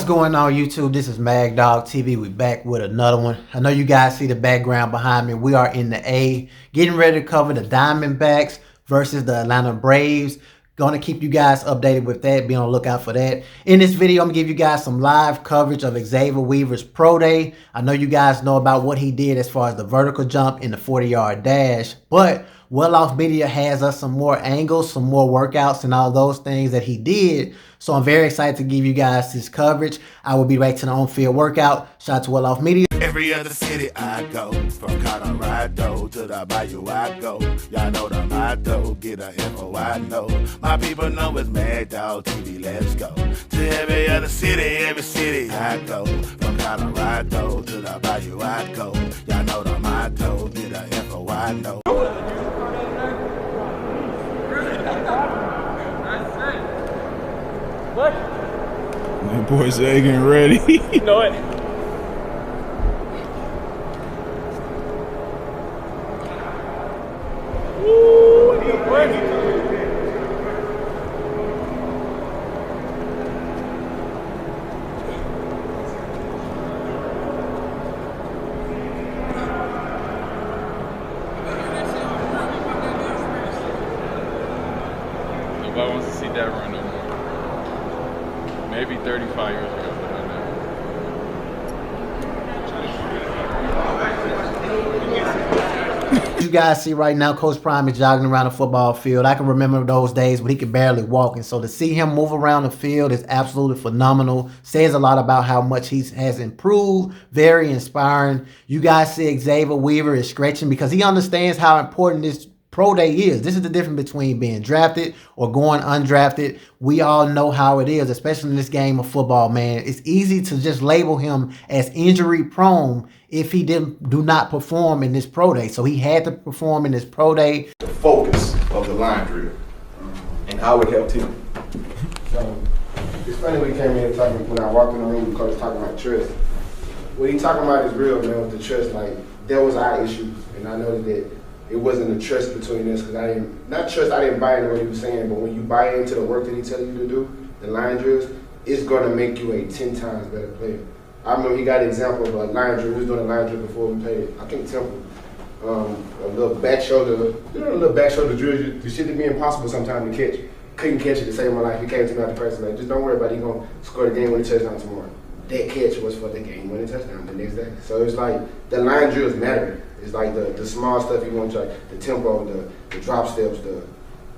going on YouTube? This is Mag Dog TV. We back with another one. I know you guys see the background behind me. We are in the A, getting ready to cover the Diamondbacks versus the Atlanta Braves. Going to keep you guys updated with that. Be on the lookout for that. In this video, I'm going to give you guys some live coverage of Xavier Weaver's pro day. I know you guys know about what he did as far as the vertical jump in the 40-yard dash, but Well Off Media has us some more angles, some more workouts, and all those things that he did. So I'm very excited to give you guys this coverage. I will be right to the on-field workout. Shout out to Well Off Media. Every other city I go, from Colorado to the Bayou I go. Y'all know the motto, get a info I know. My people know it's Mad Dog TV, let's go. To every other city I go. From Colorado to the Bayou I go. Y'all know the motto, get a info I know. What? My boy's getting ready. You know it. Woo! Good work. Nobody wants to see that run no more. Maybe 35 years ago, but not now. You guys see right now, Coach Prime is jogging around the football field. I can remember those days when he could barely walk. And so to see him move around the field is absolutely phenomenal. Says a lot about how much he has improved. Very inspiring. You guys see Xavier Weaver is stretching because he understands how important this pro day is. This is the difference between being drafted or going undrafted. We all know how it is, especially in this game of football, man. It's easy to just label him as injury prone if he do not perform in this pro day. So he had to perform in this pro day. The focus of the line drill and how it helped him. So it's funny when he came in talking, when I walked in the room, Coach talking about trust. What he talking about is real, man, with the trust. Like, that was our issue, and I know that it wasn't a trust between us because I didn't buy into what he was saying, but when you buy into the work that he tells you to do, the line drills, it's gonna make you a 10 times better player. I remember he got an example of a line drill. We was doing a line drill before we played, I think Temple. A little back shoulder, a little back shoulder drill. The shit that be impossible sometimes to catch. Couldn't catch it to save my life. He came to me after practice like, just don't worry about it. He gonna score the game-winning touchdown tomorrow. That catch was for the game-winning touchdown the next day. So it's like the line drills matter. It's like the small stuff you want to try, the tempo, the drop steps,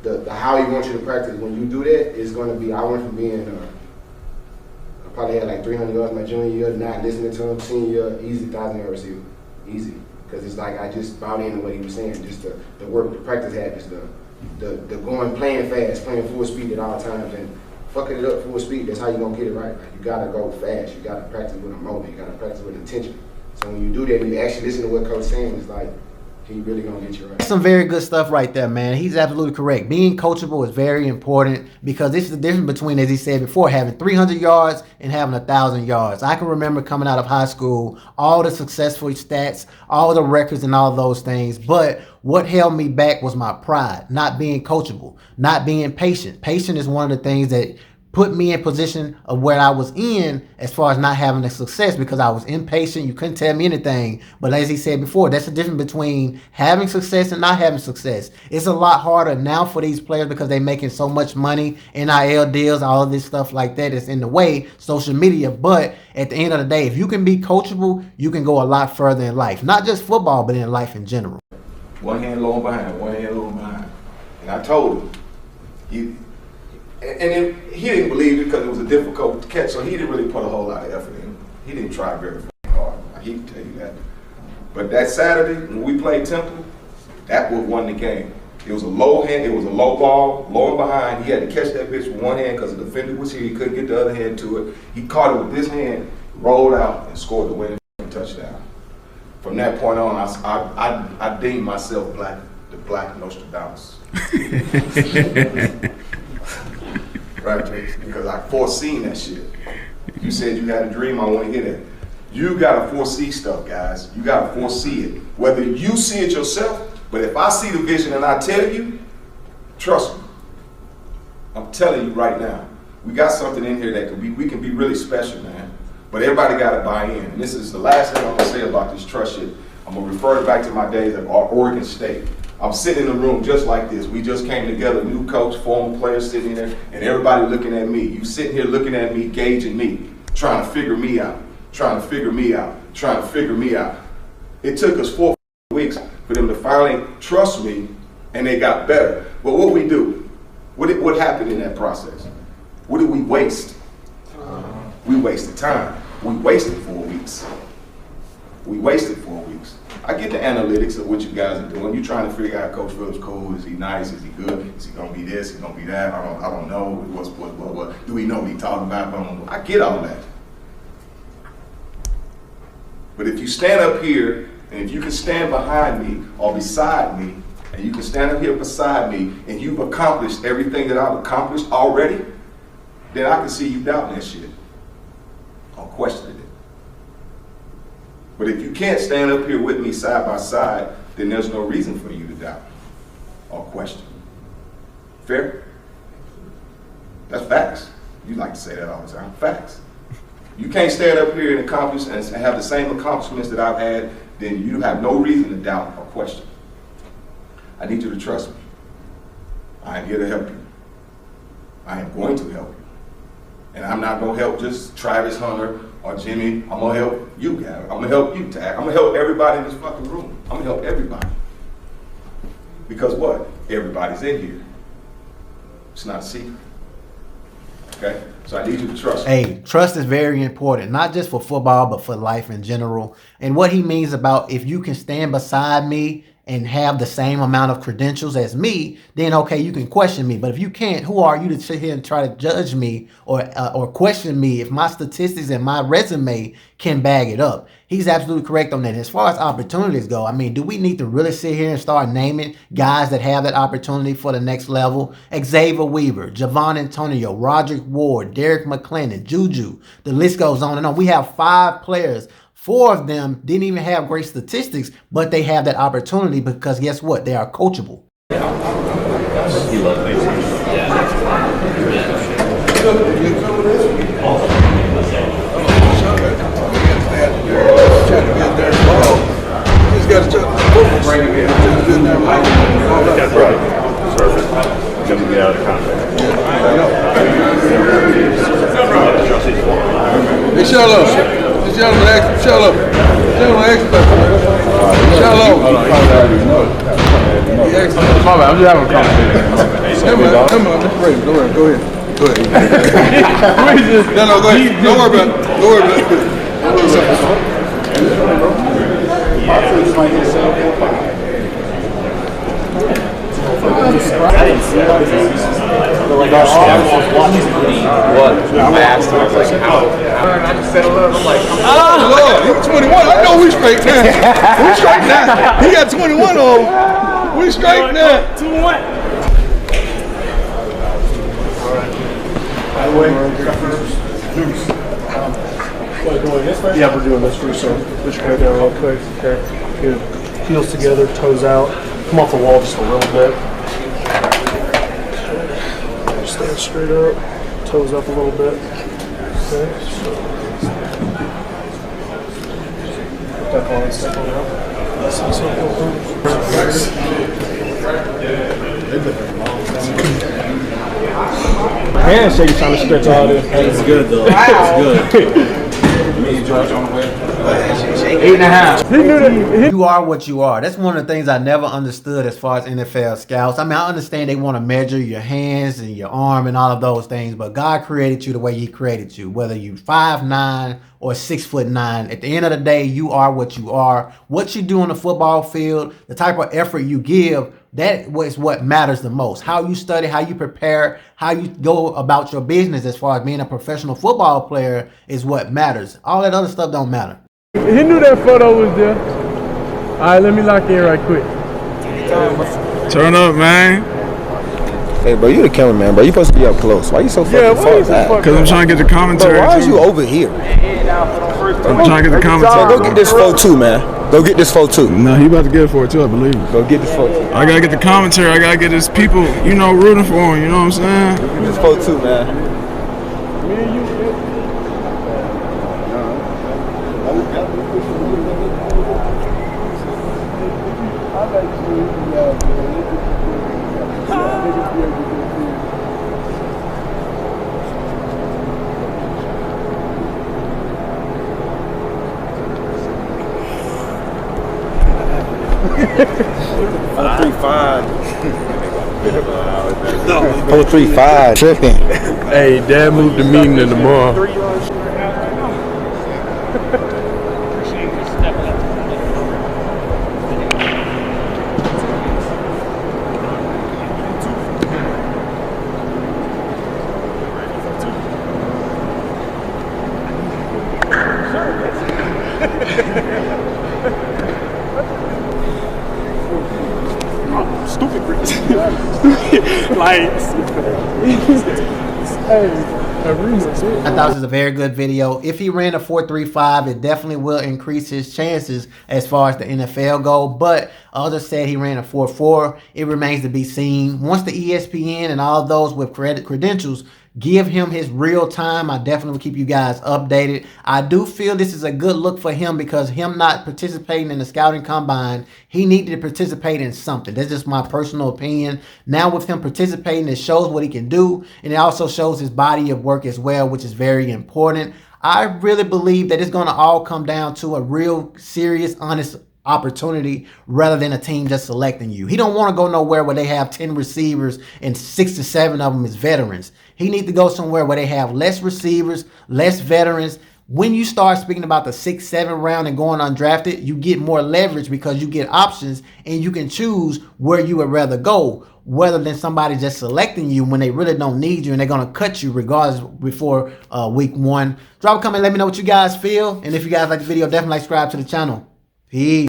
the how he wants you to practice. When you do that, it's going to be, I went from being, I probably had like 300 yards my junior year, not listening to him, senior year, easy 1,000-yard receiver, easy. Because it's like I just bought into what he was saying, just the work, the practice habits, the going, playing fast, playing full speed at all times, and fucking it up full speed. That's how you going to get it right. Like, you got to go fast. You got to practice with a moment. You got to practice with intention. So when you do that, you actually listen to what Coach saying, it's like, he really gonna get you right. Some very good stuff right there, man. He's absolutely correct. Being coachable is very important because this is the difference between, as he said before, having 300 yards and having 1,000 yards. I can remember coming out of high school, all the successful stats, all the records and all those things. But what held me back was my pride, not being coachable, not being patient. Patient is one of the things that put me in position of where I was in as far as not having the success because I was impatient. You couldn't tell me anything. But as he said before, that's the difference between having success and not having success. It's a lot harder now for these players because they're making so much money, NIL deals, all of this stuff like that is in the way, social media. But at the end of the day, if you can be coachable, you can go a lot further in life. Not just football, but in life in general. One hand low and behind, one hand low and behind. And I told him, he didn't believe it because it was a difficult catch, so he didn't really put a whole lot of effort in. He didn't try very hard. He can tell you that. But that Saturday, when we played Temple, that what won the game. It was a low hand, it was a low ball, low and behind. He had to catch that bitch with one hand because the defender was here. He couldn't get the other hand to it. He caught it with this hand, rolled out, and scored the winning touchdown. From that point on, I deemed myself the Black Nostradamus. Right, because I foreseen that shit. You said you had a dream, I want to hear that. You gotta foresee stuff, guys. You gotta foresee it. Whether you see it yourself, but if I see the vision and I tell you, trust me. I'm telling you right now, we got something in here that we can be really special, man. But everybody got to buy in. And this is the last thing I'm going to say about this trust shit. I'm going to refer it back to my days at Oregon State. I'm sitting in a room just like this. We just came together, new coach, former players sitting there, and everybody looking at me. You sitting here looking at me, gauging me, trying to figure me out, trying to figure me out, trying to figure me out. It took us 4 weeks for them to finally trust me, and they got better. But what we do? What happened in that process? What did we waste? We wasted time. We wasted 4 weeks. We wasted 4 weeks. I get the analytics of what you guys are doing. You're trying to figure out Coach Phillips cool. Is he nice? Is he good? Is he gonna be this? Is he gonna be that? I don't know. What do we know what he talking about? I get all that. But if you stand up here and if you can stand behind me or beside me, and you can stand up here beside me and you've accomplished everything that I've accomplished already, then I can see you doubting that shit or questioning it. But if you can't stand up here with me side by side, then there's no reason for you to doubt or question. Fair? That's facts. You like to say that all the time. Facts. You can't stand up here and accomplish and have the same accomplishments that I've had, then you have no reason to doubt or question. I need you to trust me. I am here to help you. I am going to help you. And I'm not going to help just Travis Hunter or Jimmy. I'm going to help you, Gavin. I'm going to help you, Tag. I'm going to help everybody in this fucking room. I'm going to help everybody. Because what? Everybody's in here. It's not a secret. Okay? So I need you to trust me. Hey, trust is very important, not just for football, but for life in general. And what he means about if you can stand beside me and have the same amount of credentials as me, then okay, you can question me. But if you can't, who are you to sit here and try to judge me or question me if my statistics and my resume can bag it up? He's absolutely correct on that. As far as opportunities go, I mean, do we need to really sit here and start naming guys that have that opportunity for the next level? Xavier Weaver, Javon Antonio, Roderick Ward, Derek McClendon, Juju. The list goes on and on. We have 5 players. 4 of them didn't even have great statistics, but they have that opportunity because guess what? They are coachable. He loves me. Get out of contact. Hey, Shallow. Shallow. I'm just having a conversation. Come on, Mr. Ray. Go ahead. No, go ahead. Don't worry about it. I didn't see it. Like our offense was watching me. What? Fast. I was like, out. I just settled up. I'm like, Lord, he's 21. I know we straight now. We straight now. He got 21 on. We straight now. 2-1. Yeah, we're doing this first, so push your head down real quick. Okay, good. Heels together, toes out. Come off the wall just a little bit. Stand straight up, toes up a little bit. Okay. Step on, step on out. Handshake is trying to stretch all this. It's good though. It's good. 8.5. He knew that. You are what you are. That's one of the things I never understood as far as NFL scouts. I mean, I understand they want to measure your hands and your arm and all of those things, but God created you the way He created you. Whether you 5'9" or 6'9", at the end of the day, you are what you are. What you do on the football field, the type of effort you give, that is what matters the most. How you study, how you prepare, how you go about your business as far as being a professional football player is what matters. All that other stuff don't matter. He knew that photo was there. All right, let me lock in right quick. Turn up, man. Hey, bro, you the cameraman, bro. You supposed to be up close. Why you so fucking far back? Because I'm trying to get the commentary. Bro, why is too. you over here? I'm trying to get the commentary. So go get this photo too, man. Go get this photo too. No, he about to get it for it too, I believe. Go get this photo. I gotta get the commentary. I gotta get his people, rooting for him. You know what I'm saying? Go get this photo too, man. Me and you, $4.35. Tripping. Hey, Dad moved the meeting to tomorrow. Stupid. Like, I thought this was a very good video. If he ran a 4.35, it definitely will increase his chances as far as the NFL go. But others said he ran a 4.4. It remains to be seen. Once the ESPN and all those with credentials give him his real time, I definitely will keep you guys updated. I do feel this is a good look for him because him not participating in the scouting combine, he needed to participate in something. That's just my personal opinion. Now with him participating, it shows what he can do, and it also shows his body of work as well, which is very important. I really believe that it's going to all come down to a real serious, honest opportunity rather than a team just selecting you. He don't want to go nowhere where they have 10 receivers and 6 to 7 of them is veterans. He needs to go somewhere where they have less receivers, less veterans. When you start speaking about the 6th, 7th round and going undrafted, you get more leverage because you get options and you can choose where you would rather go, rather than somebody just selecting you when they really don't need you and they're going to cut you regardless before week 1. Drop a comment, let me know what you guys feel. And if you guys like the video, definitely subscribe to the channel. Peace.